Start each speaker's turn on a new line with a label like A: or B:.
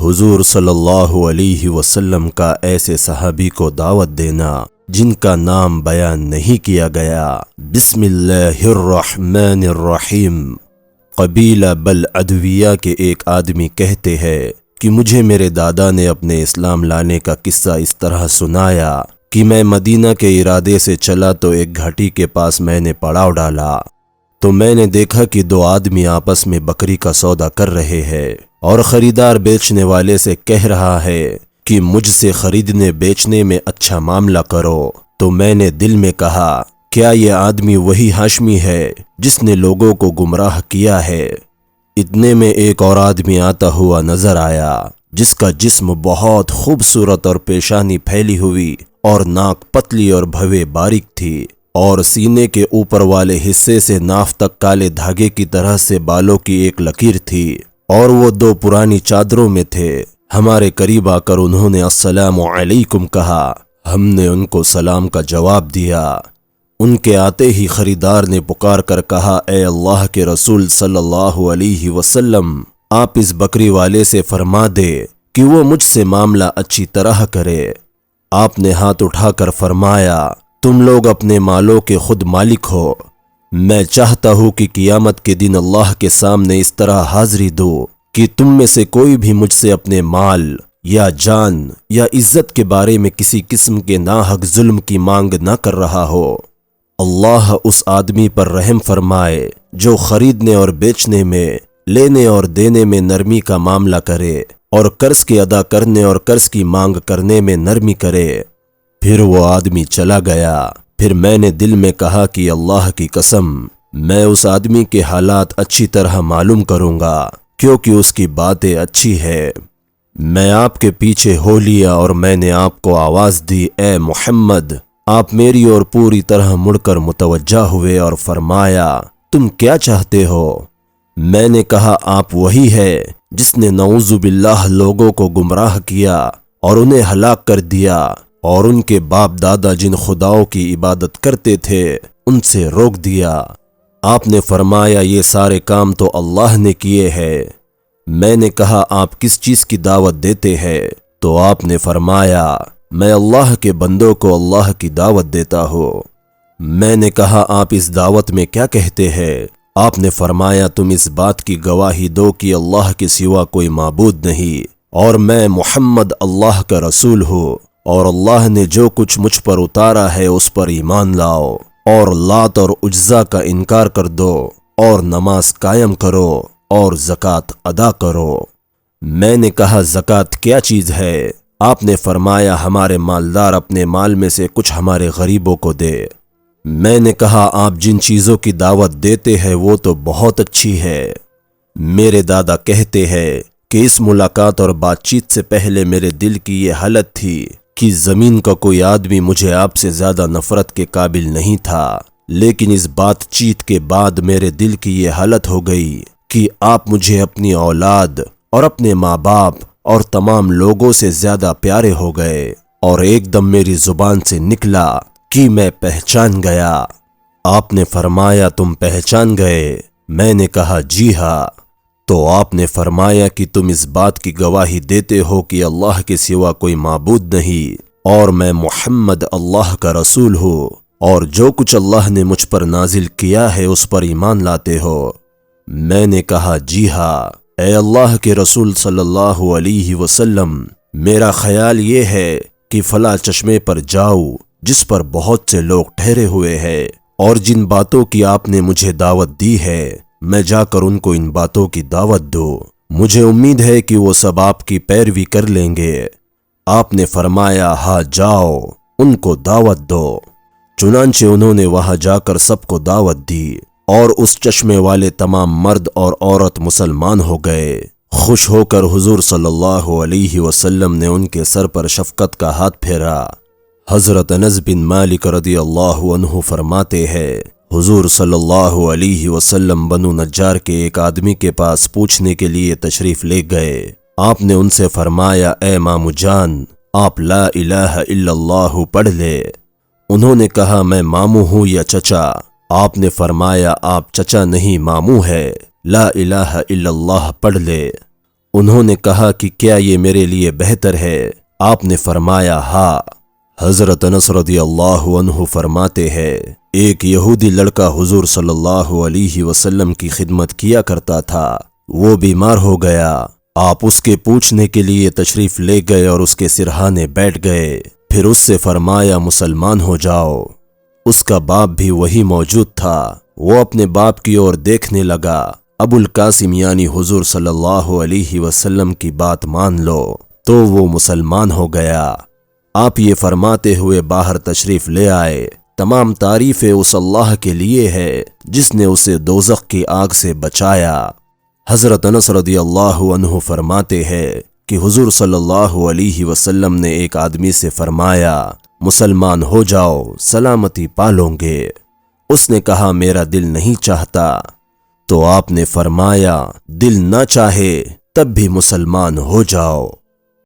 A: حضور صلی اللہ علیہ وسلم کا ایسے صحابی کو دعوت دینا جن کا نام بیان نہیں کیا گیا۔ بسم اللہ الرحمن الرحیم۔ قبیلہ بل عدویہ کے ایک آدمی کہتے ہیں کہ مجھے میرے دادا نے اپنے اسلام لانے کا قصہ اس طرح سنایا کہ میں مدینہ کے ارادے سے چلا تو ایک گھاٹی کے پاس میں نے پڑاؤ ڈالا تو میں نے دیکھا کہ دو آدمی آپس میں بکری کا سودا کر رہے ہیں اور خریدار بیچنے والے سے کہہ رہا ہے کہ مجھ سے خریدنے بیچنے میں اچھا معاملہ کرو۔ تو میں نے دل میں کہا کیا یہ آدمی وہی ہاشمی ہے جس نے لوگوں کو گمراہ کیا ہے؟ اتنے میں ایک اور آدمی آتا ہوا نظر آیا جس کا جسم بہت خوبصورت اور پیشانی پھیلی ہوئی اور ناک پتلی اور بھوے باریک تھی اور سینے کے اوپر والے حصے سے ناف تک کالے دھاگے کی طرح سے بالوں کی ایک لکیر تھی اور وہ دو پرانی چادروں میں تھے۔ ہمارے قریب آ کر انہوں نے السلام علیکم کہا۔ ہم نے ان کو سلام کا جواب دیا۔ ان کے آتے ہی خریدار نے پکار کر کہا اے اللہ کے رسول صلی اللہ علیہ وسلم، آپ اس بکری والے سے فرما دے کہ وہ مجھ سے معاملہ اچھی طرح کرے۔ آپ نے ہاتھ اٹھا کر فرمایا تم لوگ اپنے مالوں کے خود مالک ہو۔ میں چاہتا ہوں کہ قیامت کے دن اللہ کے سامنے اس طرح حاضری دو کہ تم میں سے کوئی بھی مجھ سے اپنے مال یا جان یا عزت کے بارے میں کسی قسم کے ناحق ظلم کی مانگ نہ کر رہا ہو۔ اللہ اس آدمی پر رحم فرمائے جو خریدنے اور بیچنے میں، لینے اور دینے میں نرمی کا معاملہ کرے اور قرض کے ادا کرنے اور قرض کی مانگ کرنے میں نرمی کرے۔ پھر وہ آدمی چلا گیا۔ پھر میں نے دل میں کہا کہ اللہ کی قسم میں اس آدمی کے حالات اچھی طرح معلوم کروں گا کیونکہ اس کی باتیں اچھی ہے۔ میں آپ کے پیچھے ہو لیا اور میں نے آپ کو آواز دی اے محمد۔ آپ میری اور پوری طرح مڑ کر متوجہ ہوئے اور فرمایا تم کیا چاہتے ہو؟ میں نے کہا آپ وہی ہے جس نے نعوذ باللہ لوگوں کو گمراہ کیا اور انہیں ہلاک کر دیا اور ان کے باپ دادا جن خداؤں کی عبادت کرتے تھے ان سے روک دیا۔ آپ نے فرمایا یہ سارے کام تو اللہ نے کیے ہیں۔ میں نے کہا آپ کس چیز کی دعوت دیتے ہیں؟ تو آپ نے فرمایا میں اللہ کے بندوں کو اللہ کی دعوت دیتا ہوں۔ میں نے کہا آپ اس دعوت میں کیا کہتے ہیں؟ آپ نے فرمایا تم اس بات کی گواہی دو کہ اللہ کے سوا کوئی معبود نہیں اور میں محمد اللہ کا رسول ہوں، اور اللہ نے جو کچھ مجھ پر اتارا ہے اس پر ایمان لاؤ اور لات اور عزا کا انکار کر دو اور نماز قائم کرو اور زکوٰۃ ادا کرو۔ میں نے کہا زکوٰۃ کیا چیز ہے؟ آپ نے فرمایا ہمارے مالدار اپنے مال میں سے کچھ ہمارے غریبوں کو دے۔ میں نے کہا آپ جن چیزوں کی دعوت دیتے ہیں وہ تو بہت اچھی ہے۔ میرے دادا کہتے ہیں کہ اس ملاقات اور بات چیت سے پہلے میرے دل کی یہ حالت تھی کہ زمین کا کوئی آدمی مجھے آپ سے زیادہ نفرت کے قابل نہیں تھا، لیکن اس بات چیت کے بعد میرے دل کی یہ حالت ہو گئی کہ آپ مجھے اپنی اولاد اور اپنے ماں باپ اور تمام لوگوں سے زیادہ پیارے ہو گئے، اور ایک دم میری زبان سے نکلا کہ میں پہچان گیا۔ آپ نے فرمایا تم پہچان گئے؟ میں نے کہا جی ہاں۔ تو آپ نے فرمایا کہ تم اس بات کی گواہی دیتے ہو کہ اللہ کے سوا کوئی معبود نہیں اور میں محمد اللہ کا رسول ہوں، اور جو کچھ اللہ نے مجھ پر نازل کیا ہے اس پر ایمان لاتے ہو؟ میں نے کہا جی ہاں۔ اے اللہ کے رسول صلی اللہ علیہ وسلم، میرا خیال یہ ہے کہ فلاں چشمے پر جاؤ جس پر بہت سے لوگ ٹھہرے ہوئے ہیں، اور جن باتوں کی آپ نے مجھے دعوت دی ہے میں جا کر ان کو ان باتوں کی دعوت دو۔ مجھے امید ہے کہ وہ سب آپ کی پیروی کر لیں گے۔ آپ نے فرمایا ہاں جاؤ ان کو دعوت دو۔ چنانچہ انہوں نے وہاں جا کر سب کو دعوت دی اور اس چشمے والے تمام مرد اور عورت مسلمان ہو گئے۔ خوش ہو کر حضور صلی اللہ علیہ وسلم نے ان کے سر پر شفقت کا ہاتھ پھیرا۔ حضرت انس بن مالک رضی اللہ عنہ فرماتے ہیں حضور صلی اللہ علیہ وسلم بنو نجار کے ایک آدمی کے پاس پوچھنے کے لیے تشریف لے گئے۔ آپ نے ان سے فرمایا اے مامو جان، آپ لا الہ الا اللہ پڑھ لے۔ انہوں نے کہا میں مامو ہوں یا چچا؟ آپ نے فرمایا آپ چچا نہیں مامو ہے، لا الہ الا اللہ پڑھ لے۔ انہوں نے کہا کہ کیا یہ میرے لیے بہتر ہے؟ آپ نے فرمایا ہاں۔ حضرت انس رضی اللہ عنہ فرماتے ہیں ایک یہودی لڑکا حضور صلی اللہ علیہ وسلم کی خدمت کیا کرتا تھا، وہ بیمار ہو گیا، آپ اس کے پوچھنے کے لیے تشریف لے گئے اور اس کے سرہانے بیٹھ گئے، پھر اس سے فرمایا مسلمان ہو جاؤ۔ اس کا باپ بھی وہی موجود تھا، وہ اپنے باپ کی اور دیکھنے لگا، ابو القاسم یعنی حضور صلی اللہ علیہ وسلم کی بات مان لو، تو وہ مسلمان ہو گیا۔ آپ یہ فرماتے ہوئے باہر تشریف لے آئے، تمام تعریفیں اس اللہ کے لیے ہے جس نے اسے دوزخ کی آگ سے بچایا۔ حضرت انس رضی اللہ عنہ فرماتے ہیں کہ حضور صلی اللہ علیہ وسلم نے ایک آدمی سے فرمایا مسلمان ہو جاؤ، سلامتی پالو گے۔ اس نے کہا میرا دل نہیں چاہتا، تو آپ نے فرمایا دل نہ چاہے تب بھی مسلمان ہو جاؤ۔